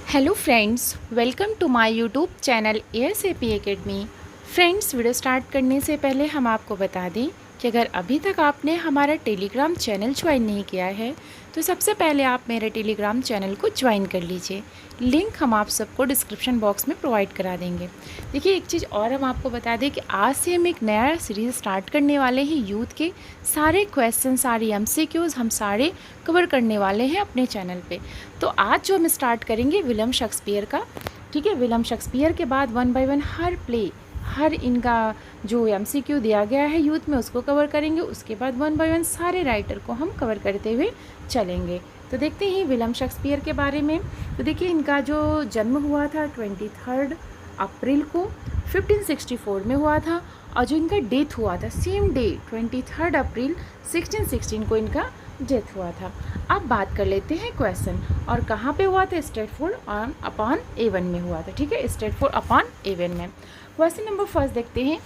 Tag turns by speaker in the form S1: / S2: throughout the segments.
S1: Hello friends, welcome to my YouTube channel ASAP academy. Friends, video start करने से पहले हम आपको बता दें कि अगर अभी तक आपने हमारा टेलीग्राम चैनल ज्वाइन नहीं किया है तो सबसे पहले आप मेरे टेलीग्राम चैनल को ज्वाइन कर लीजिए। लिंक हम आप सबको डिस्क्रिप्शन बॉक्स में प्रोवाइड करा देंगे। देखिए, एक चीज़ और हम आपको बता दें कि आज से हम एक नया सीरीज़ स्टार्ट करने वाले हैं। यूथ के सारे क्वेश्चन, सारी एमसीक्यूज़ हम सारे कवर करने वाले हैं अपने चैनल पे। तो आज जो हम स्टार्ट करेंगे विलियम शेक्सपियर का, ठीक है। विलियम शेक्सपियर के बाद वन बाय वन हर प्ले, हर इनका जो एमसीक्यू दिया गया है यूथ में उसको कवर करेंगे। उसके बाद वन बाय वन सारे राइटर को हम कवर करते हुए चलेंगे। तो देखते हैं विलियम शेक्सपियर के बारे में। तो देखिए, इनका जो जन्म हुआ था 23 अप्रैल को 1564 में हुआ था, और जो इनका डेथ हुआ था सेम डे 23 अप्रैल 1616 को इनका डेथ हुआ था। अब बात कर लेते हैं क्वेश्चन, और कहाँ पे हुआ था? स्ट्रेटफोर्ड अपॉन एवन में हुआ था, ठीक है। स्ट्रेटफोर्ड अपॉन एवन में। क्वेश्चन नंबर फर्स्ट देखते हैं।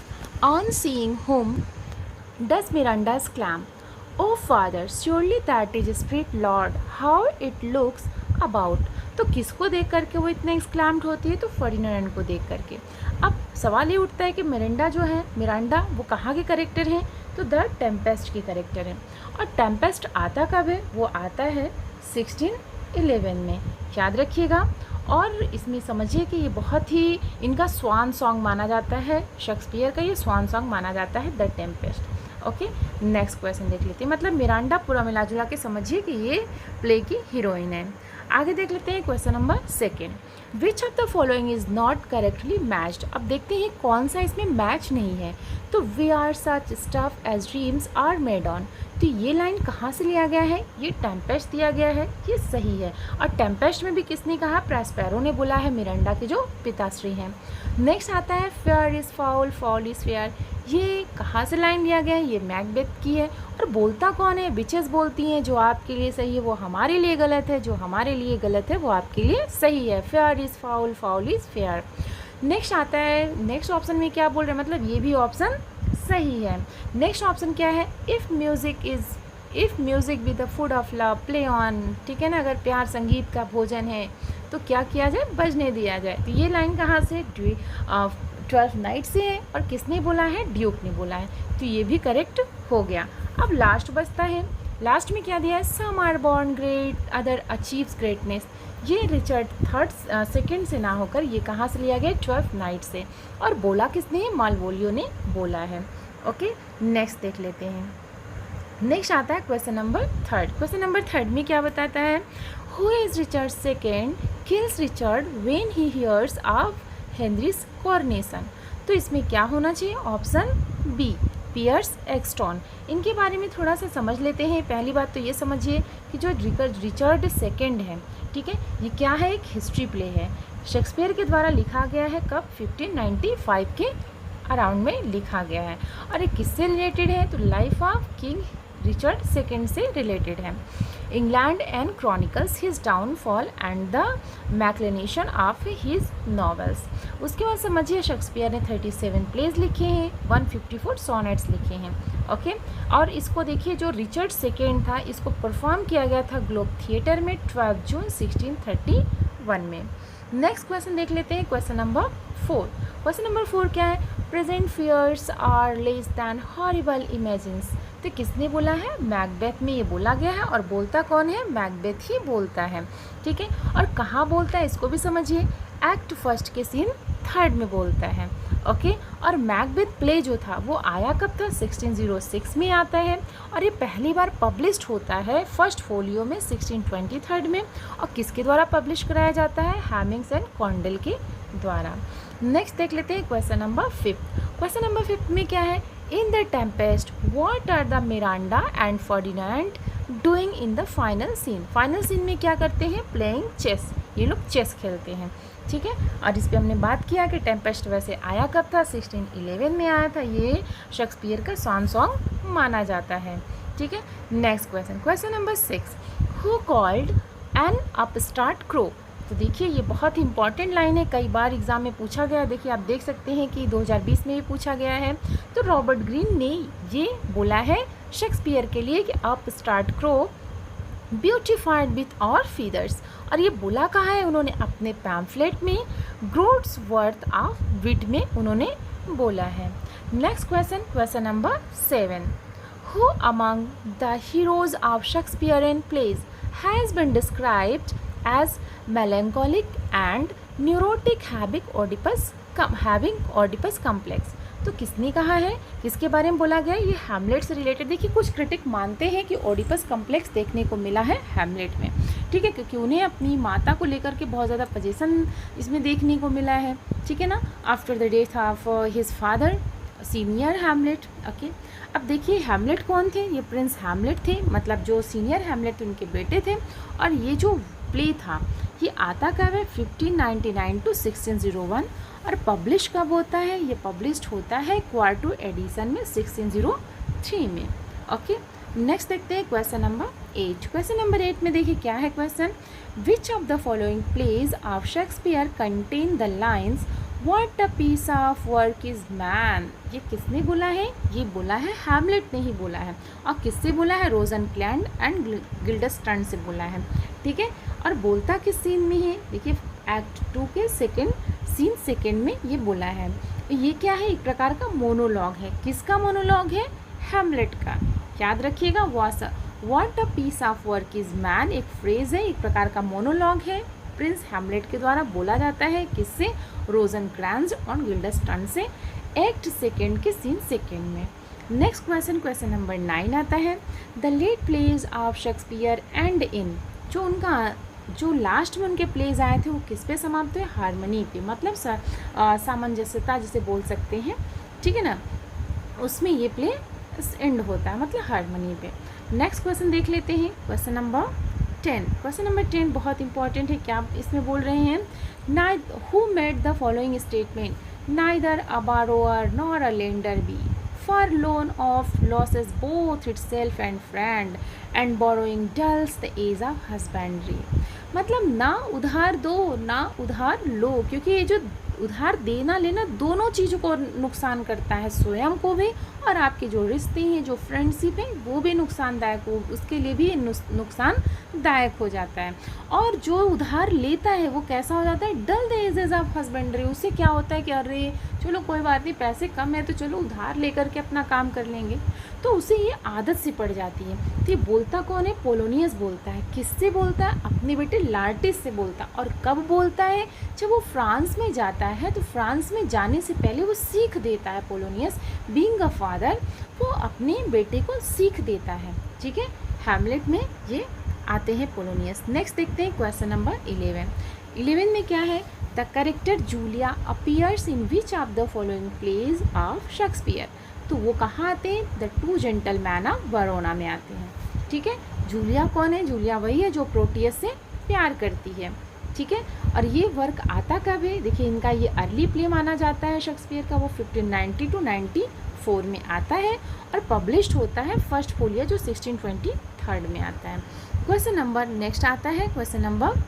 S1: On seeing whom does Miranda claim, O father surely that is spirit lord, how it looks about. तो किसको देख करके वो इतना एक्सक्लैम्ड होती है? तो फर्डिनेंड को देख करके। अब सवाल ये उठता है कि मिरांडा वो कहाँ के करेक्टर हैं? तो द टेम्पेस्ट की करेक्टर है। और टेम्पेस्ट आता कब है? वो आता है 1611 में, याद रखिएगा। और इसमें समझिए कि ये बहुत ही इनका स्वान सॉन्ग माना जाता है, शेक्सपियर का ये स्वान सॉन्ग माना जाता है, the Tempest. Okay, next question देख लेते हैं। मतलब मिरांडा पूरा मिला जुला के समझिए कि ये प्ले की हीरोइन है। आगे देख लेते हैं question number second. Which of the following is not correctly matched. अब देखते हैं कौन सा इसमें मैच नहीं है। तो we are such stuff as dreams are made on. तो ये लाइन कहाँ से लिया गया है? ये टेम्पेस्ट दिया गया है, ये सही है। और टेम्पेस्ट में भी किसने कहा? प्रॉस्पेरो ने बोला है, मिरांडा के जो पिताश्री हैं। नेक्स्ट आता है fair is foul, fall is fair. ये कहाँ से लाइन लिया गया है? ये मैकबेथ की है। और बोलता कौन है? विचेस बोलती हैं, जो आपके लिए सही है वो हमारे लिए गलत है, जो हमारे लिए गलत है वो आपके लिए सही है। Fair is foul, fall is fair. Next आता है, नेक्स्ट ऑप्शन में क्या बोल रहे हैं? मतलब ये भी ऑप्शन सही है। नेक्स्ट ऑप्शन क्या है? If music with the food of love play on, ठीक है ना। अगर प्यार संगीत का भोजन है तो क्या किया जाए? बजने दिया जाए। तो ये लाइन कहाँ से? 12 नाइट से है। और किसने बोला है? ड्यूक ने बोला है। तो ये भी करेक्ट हो गया। अब लास्ट बचता है। लास्ट में क्या दिया है? Some are born great, other achieves greatness. ये रिचर्ड सेकंड से ना होकर ये कहाँ से लिया गया? 12 नाइट से। और बोला किसने है? मालवोलियो ने बोला है। ओके, नेक्स्ट देख लेते हैं। नेक्स्ट आता है question number third. Question number third में क्या बताता है? Who is Richard second kills Richard when he hears of Henry's coronation. तो इसमें क्या होना चाहिए? Option B, Piers Exton. इनके बारे में थोड़ा सा समझ लेते हैं। पहली बात तो ये समझिए कि जो रिचर्ड सेकेंड है, ठीक है, ये क्या है? एक हिस्ट्री प्ले है। शेक्सपियर के द्वारा लिखा गया है। कब? 1595 के अराउंड में लिखा गया है। और ये किससे रिलेटेड है? तो life of King Richard second से रिलेटेड है। England and chronicles his downfall and the machination of his nobles. उसके बाद समझिए शेक्सपियर ने 37 प्लेज लिखे हैं, 154 सोनेट्स लिखे हैं। ओके, और इसको देखिए, जो रिचर्ड सेकेंड था इसको परफॉर्म किया गया था ग्लोब थिएटर में 12 जून 1631 में। नेक्स्ट क्वेश्चन देख लेते हैं, क्वेश्चन नंबर 4। क्वेश्चन नंबर 4 क्या है? Present fears are less than horrible imagines. तो किसने बोला है? मैकबेथ में ये बोला गया है। और बोलता कौन है? मैकबेथ ही बोलता है, ठीक है। और कहाँ बोलता है इसको भी समझिए। एक्ट फर्स्ट के सीन 3rd में बोलता है। ओके, और मैकबेथ प्ले जो था वो आया कब था? 1606 में आता है। और ये पहली बार पब्लिश्ड होता है फर्स्ट फोलियो में 1623 में। और किसके द्वारा पब्लिश कराया जाता है? हैमिंग्स एंड कॉन्डेल के द्वारा। नेक्स्ट देख लेते हैं क्वेश्चन नंबर 5। क्वेश्चन नंबर 5 में क्या है? In the Tempest what are the Miranda and Ferdinand doing in the final scene. Final scene में क्या करते हैं? Playing chess. ये लोग चेस खेलते हैं, ठीक है। और इस पर हमने बात किया कि टेम्पेस्ट वैसे आया कब था? 1611 में आया था। ये शेक्सपियर का स्वान सॉन्ग माना जाता है, ठीक है। Next question, question number 6। Who called an upstart crow. तो देखिए, ये बहुत ही इंपॉर्टेंट लाइन है, कई बार एग्जाम में पूछा गया है। देखिए, आप देख सकते हैं कि 2020 में भी पूछा गया है। तो रॉबर्ट ग्रीन ने ये बोला है शेक्सपियर के लिए कि अपस्टार्ट क्रो ब्यूटिफाइड विथ और फीदर्स। और ये बोला कहाँ है उन्होंने? अपने पैम्फलेट में ग्रोट्स वर्थ ऑफ विट में उन्होंने बोला है। Next question, question number 7, who among the heroes of Shakespearean plays has been described as melancholic and neurotic having Oedipus complex। तो किसने कहा है, किसके बारे में बोला गया? ये हैमलेट से रिलेटेड। देखिए कुछ क्रिटिक मानते हैं कि ओडिपस कम्प्लेक्स देखने को मिला है हैमलेट में, ठीक है, क्योंकि उन्हें अपनी माता को लेकर के बहुत ज़्यादा पजेशन इसमें देखने को मिला है, ठीक है ना, after the death of his father senior Hamlet. Okay, अब देखिए हैमलेट कौन थे? ये प्रिंस हैमलेट थे, मतलब जो सीनियर हैमलेट थे उनके बेटे थे। और ये जो प्ले था ये आता कब है? 1599 टू 1601। और पब्लिश कब होता है? ये पब्लिश्ड होता है क्वार्टो एडिशन में 1603 में। ओके, नेक्स्ट देखते हैं क्वेश्चन नंबर 8। क्वेश्चन नंबर 8 में देखिए क्या है question, which of the following plays of Shakespeare contain the lines what a piece of work is man. ये किसने बोला है? ये बोला है हैमलेट ने ही बोला है। और किससे बोला है? रोजनक्रैंज एंड गिल्डस्टर्न से बोला है, ठीक है। और बोलता किस सीन में है? देखिए एक्ट 2 के सेकेंड में ये बोला है। ये क्या है? एक प्रकार का मोनोलॉग है। किसका मोनोलॉग है? हैमलेट का। याद रखिएगा, what a piece of work is man एक फ्रेज है, एक प्रकार का मोनोलॉग है, प्रिंस हैमलेट के द्वारा बोला जाता है। किससे? रोजनक्रैंज और गिल्डस्टर्न से, एक्ट 2 के सीन 2 में। नेक्स्ट क्वेश्चन, क्वेश्चन नंबर 9 आता है, the late plays of Shakespeare end in. जो लास्ट में उनके प्लेज आए थे वो किस पे समाप्त हुए? हारमोनी पे, मतलब सामंजस्यता जिसे बोल सकते हैं, ठीक है ना, उसमें ये प्ले एंड होता है, मतलब हारमोनी पे। नेक्स्ट क्वेश्चन देख लेते हैं, क्वेश्चन नंबर 10। क्वेश्चन नंबर 10 बहुत इंपॉर्टेंट है। क्या इसमें बोल रहे हैं? Who made the following statement, neither a borrower nor a lender be for loan of losses both itself and friend and borrowing dulls the age of husbandry। मतलब ना उधार दो ना उधार लो, क्योंकि ये जो उधार देना लेना दोनों चीज़ों को नुकसान करता है, स्वयं को भी और आपके जो रिश्ते हैं, जो फ्रेंडशिप है वो भी नुकसानदायक हो, उसके लिए भी नुकसानदायक हो जाता है। और जो उधार लेता है वो कैसा हो जाता है? डल द एजेस ऑफ हस्बेंड्री। उससे क्या होता है कि अरे चलो कोई बात नहीं, पैसे कम है तो चलो उधार लेकर के अपना काम कर लेंगे, तो उसे ये आदत सी पड़ जाती है। तो ये बोलता कौन है? पोलोनियस बोलता है। किससे बोलता है? अपने बेटे लार्टिस से बोलता। और कब बोलता है? जब वो फ्रांस में जाता है, तो फ्रांस में जाने से पहले वो सीख देता है। पोलोनियस बीइंग अ फादर वो अपने बेटे को सीख देता है, ठीक है। हैमलेट में ये आते हैं पोलोनियस। नेक्स्ट देखते हैं क्वेश्चन नंबर 11 में क्या है? The character Julia appears in which of the following plays of Shakespeare. तो वो कहाँ आते हैं? द टू जेंटलमैन ऑफ वरोना में आते हैं, ठीक है। जूलिया कौन है? जूलिया वही है जो प्रोटियस से प्यार करती है, ठीक है। और ये वर्क आता कब है? देखिए इनका ये अर्ली प्ले माना जाता है शेक्सपियर का, वो 1590 टू 94 में आता है और पब्लिश्ड होता है फर्स्ट फोलियो जो 1623 में आता है। क्वेश्चन नंबर नेक्स्ट आता है क्वेश्चन नंबर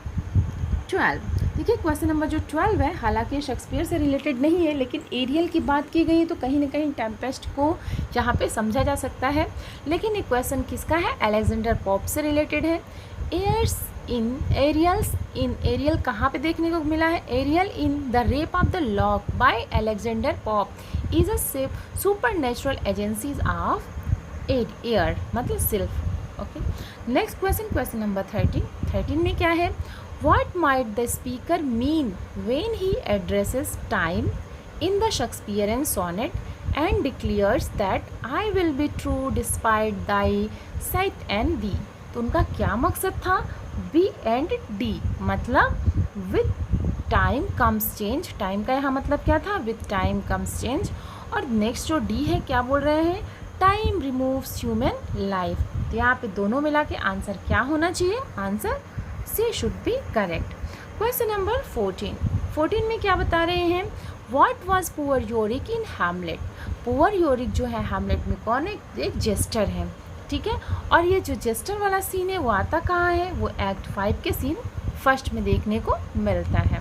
S1: 12। देखिए क्वेश्चन नंबर जो 12 है, हालांकि शेक्सपियर से रिलेटेड नहीं है, लेकिन एरियल की बात की गई है तो कहीं ना कहीं टेम्पेस्ट को यहाँ पे समझा जा सकता है। लेकिन ये क्वेश्चन किसका है? अलेक्जेंडर पॉप से रिलेटेड है। एरियल कहाँ पे देखने को मिला है? Ariel in the Rape of the Lock by Alexander Pope is a supernatural agencies of air, मतलब sylph. Okay, next question, question number 13 में क्या है? What might the speaker mean when he addresses time in the Shakespearean sonnet and declares that I will be true despite thy sight and thee? तो उनका क्या मकसद था? B and D, मतलब with time comes change। Time का यहाँ मतलब क्या था? with time comes change। और नेक्स्ट जो D है क्या बोल रहे हैं? Time removes human life. तो यहाँ पे दोनों मिला के आंसर क्या होना चाहिए? Answer C should be correct। Question number 14 में क्या बता रहे हैं? What was poor Yorick in Hamlet? Poor Yorick जो है हैमलेट में कौन है? एक जेस्टर है, ठीक है। और ये जो जेस्टर वाला सीन है वो आता कहाँ है? वो एक्ट 5 के सीन फर्स्ट में देखने को मिलता है।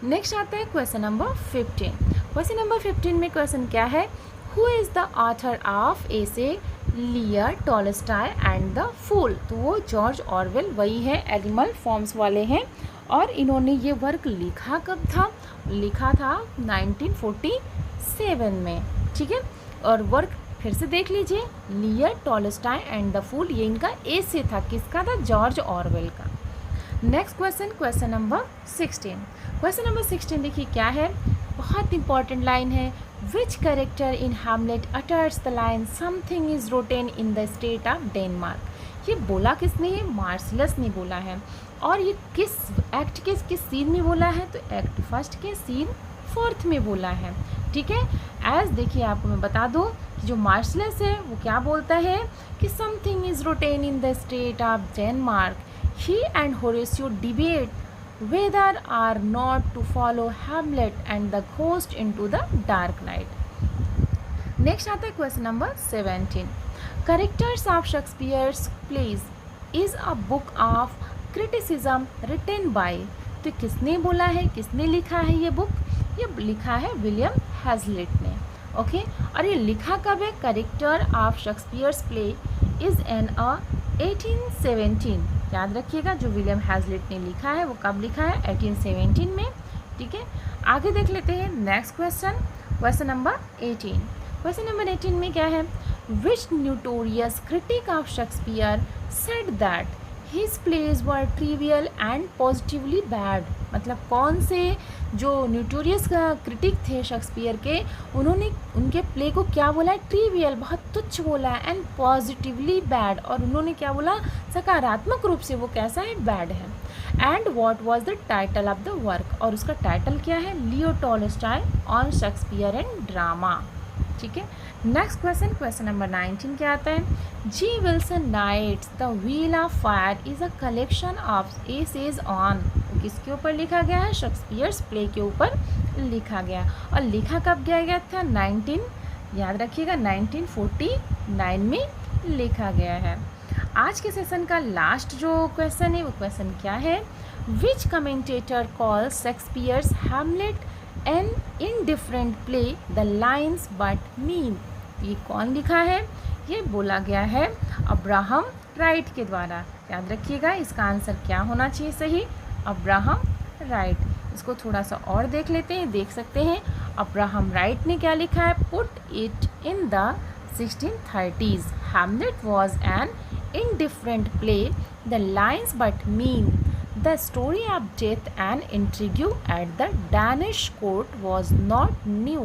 S1: नेक्स्ट आता है क्वेश्चन नंबर 15। क्वेश्चन नंबर 15 में क्वेश्चन क्या है? Who is the author of essay Lear Tolstoy and the Fool. तो वो जॉर्ज ऑरवेल वही है, एनिमल फॉर्म्स वाले हैं। और इन्होंने ये वर्क लिखा कब था? लिखा था 1947 में, ठीक है। और वर्क फिर से देख लीजिए, Lear Tolstoy and the Fool, ये इनका एसे था, किसका था? जॉर्ज ऑरवेल का। Next question, question number 16। Question number 16 देखिए क्या है, बहुत इंपॉर्टेंट लाइन है। Which character in Hamlet utters the line something is rotten in the state of Denmark. ये बोला किसने है? मार्सिलस ने बोला है। और ये किस एक्ट के किस सीन में बोला है? तो एक्ट फर्स्ट के सीन 4 में बोला है, ठीक है। एज देखिए आपको मैं बता दूं कि जो मार्सिलस है वो क्या बोलता है कि something is rotten in the state of Denmark. He and होरेसियो debate whether or not to follow Hamlet and the ghost into the dark night. Next आता है question number 17। Characters of Shakespeare's plays is a book of criticism written by. तो किसने बोला है, किसने लिखा है ये बुक? ये लिखा है विलियम हैजलिट ने, ओके। और ये लिखा कब है? Character of Shakespeare's play is an 1817। याद रखिएगा, जो विलियम हैजलिट ने लिखा है वो कब लिखा है? 1817 में, ठीक है। आगे देख लेते हैं next question, question number 18। Question number 18 में क्या है? Which notorious critic of Shakespeare said that his plays were trivial and positively bad. मतलब कौन से जो न्यूटोरियस क्रिटिक थे शेक्सपियर के, उन्होंने उनके प्ले को क्या बोला है? ट्रिवियल, बहुत तुच्छ बोला है, एंड पॉजिटिवली बैड, और उन्होंने क्या बोला? सकारात्मक रूप से वो कैसा है? बैड है। And what was the title of the work? और उसका टाइटल क्या है? लियो Tolstoy on Shakespeare and drama, ठीक है। नेक्स्ट क्वेश्चन, क्वेश्चन नंबर 19 क्या आता है? G Wilson Knight's the wheel of fire is a collection of essays on. किसके ऊपर लिखा गया है? शेक्सपियर्स प्ले के ऊपर लिखा गया। और लिखा कब गया था? 19, याद रखिएगा 1949 में लिखा गया है। आज के सेशन का लास्ट जो क्वेश्चन है वो क्वेश्चन क्या है? Which commentator call Shakespeare's Hamlet an indifferent play the lines but mean. ये कौन लिखा है? ये बोला गया है अब्राहम राइट के द्वारा। याद रखिएगा इसका आंसर क्या होना चाहिए सही? Abraham right. इसको थोड़ा सा और देख लेते हैं, देख सकते हैं अब्राहम राइट ने क्या लिखा है? Put it in the 1630s Hamlet was an indifferent play the lines but mean the story of death and intrigue at the Danish court was not new,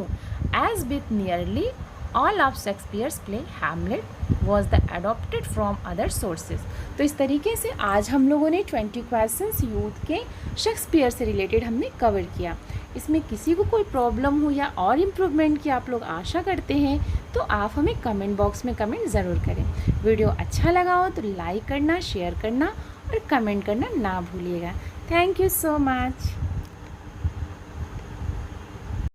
S1: as with nearly all of Shakespeare's play, Hamlet was the adopted from other sources। तो इस तरीके से आज हम लोगों ने 20 questions youth के Shakespeare से रिलेटेड हमने कवर किया। इसमें किसी को कोई प्रॉब्लम हो या और इम्प्रूवमेंट की आप लोग आशा करते हैं तो आप हमें कमेंट बॉक्स में कमेंट ज़रूर करें। वीडियो अच्छा लगा हो तो लाइक करना, शेयर करना और कमेंट करना ना भूलिएगा। Thank you so much.